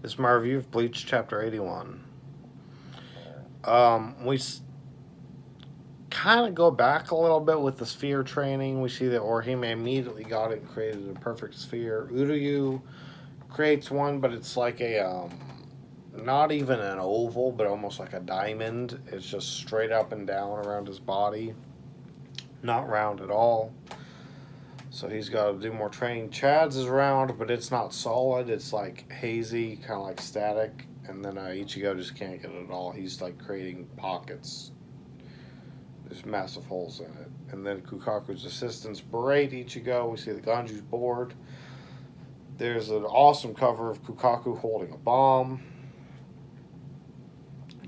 This is my review of Bleach Chapter 81. We kind of go back a little bit with the sphere training. We see that Orihime immediately got it and created a perfect sphere. Uryu creates one, but it's like a, not even an oval, but almost like a diamond. It's just straight up and down around his body. Not round at all. So he's got to do more training. Chad's is round, but it's not solid. It's like hazy, kind of like static. And then Ichigo just can't get it at all. He's like creating pockets. There's massive holes in it. And then Kukaku's assistants berate Ichigo. We see the Ganju's board. There's an awesome cover of Kukaku holding a bomb.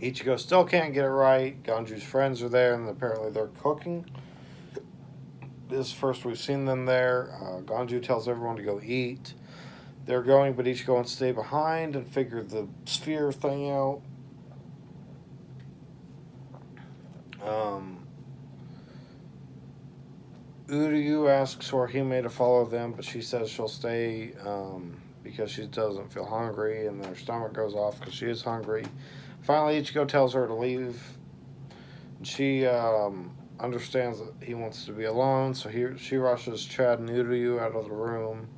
Ichigo still can't get it right. Ganju's friends are there, and apparently they're cooking. This is first we've seen them there. Ganju tells everyone to go eat. They're going, but Ichigo wants to stay behind and figure the sphere thing out. Uryu asks Orihime to follow them, but she says she'll stay because she doesn't feel hungry, and then her stomach goes off because she is hungry. Finally, Ichigo tells her to leave. She understands that he wants to be alone, so she rushes Chad and Uryu out of the room.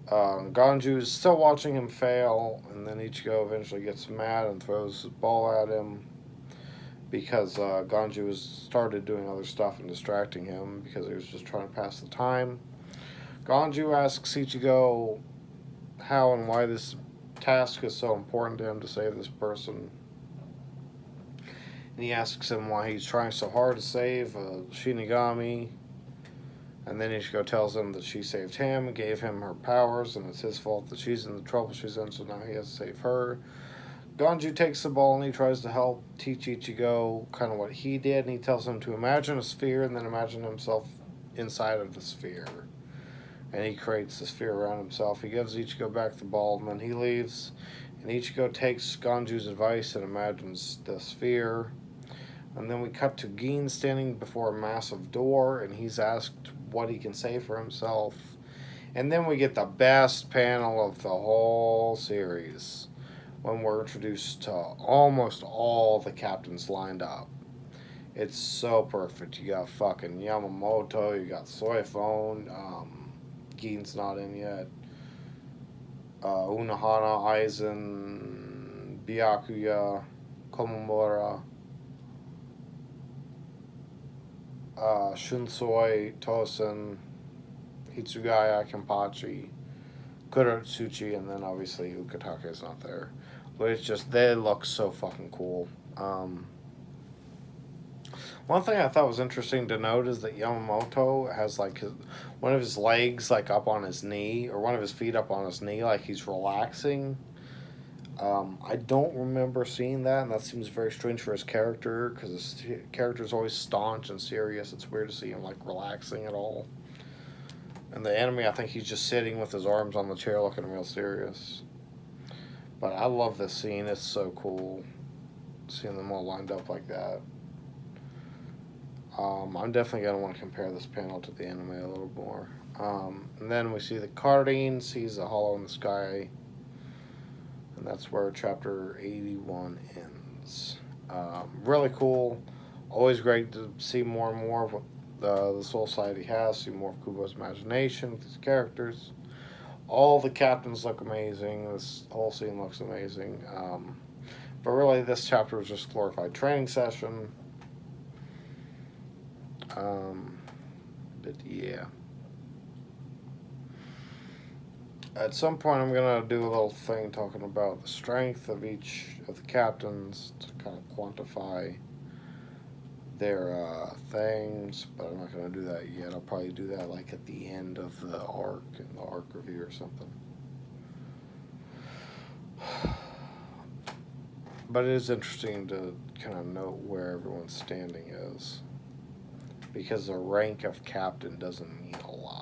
Ganju is still watching him fail, and then Ichigo eventually gets mad and throws his ball at him because Ganju has started doing other stuff and distracting him because he was just trying to pass the time. Ganju asks Ichigo how and why this task is so important to him to save this person. And he asks him why he's trying so hard to save Shinigami. And then Ichigo tells him that she saved him and gave him her powers, and it's his fault that she's in the trouble she's in, so now he has to save her. Ganju takes the ball and he tries to help teach Ichigo kind of what he did, and he tells him to imagine a sphere and then imagine himself inside of the sphere. And he creates the sphere around himself. He gives Ichigo back the ball, and then he leaves. And Ichigo takes Ganju's advice and imagines the sphere. And then we cut to Gin standing before a massive door, and he's asked what he can say for himself. And then we get the best panel of the whole series when we're introduced to almost all the captains lined up. It's so perfect. You got fucking Yamamoto, you got Soifone, Gin's not in yet. Unohana, Aizen, Byakuya, Komomura, Shunsoi, Tosen, Hitsugaya, Kenpachi, Kurotsuchi, and then obviously Ukitake is not there. But it's just, they look so fucking cool. One thing I thought was interesting to note is that Yamamoto has like one of his legs like up on his knee, or one of his feet up on his knee, like he's relaxing. I don't remember seeing that, and that seems very strange for his character, because his character is always staunch and serious. It's weird to see him like relaxing at all. In the anime, I think he's just sitting with his arms on the chair looking real serious. But I love this scene. It's so cool seeing them all lined up like that. I'm definitely going to want to compare this panel to the anime a little more. And then we see the Cardine sees a hollow in the sky. And that's where chapter 81 ends. Really cool. Always great to see more and more of what the Soul Society has. See more of Kubo's imagination with his characters. All the captains look amazing. This whole scene looks amazing. But really, this chapter was just a glorified training session. But yeah. At some point, I'm going to do a little thing talking about the strength of each of the captains to kind of quantify their things, but I'm not going to do that yet. I'll probably do that like at the end of the arc, in the arc review or something. But it is interesting to kind of note where everyone's standing is, because the rank of captain doesn't mean a lot.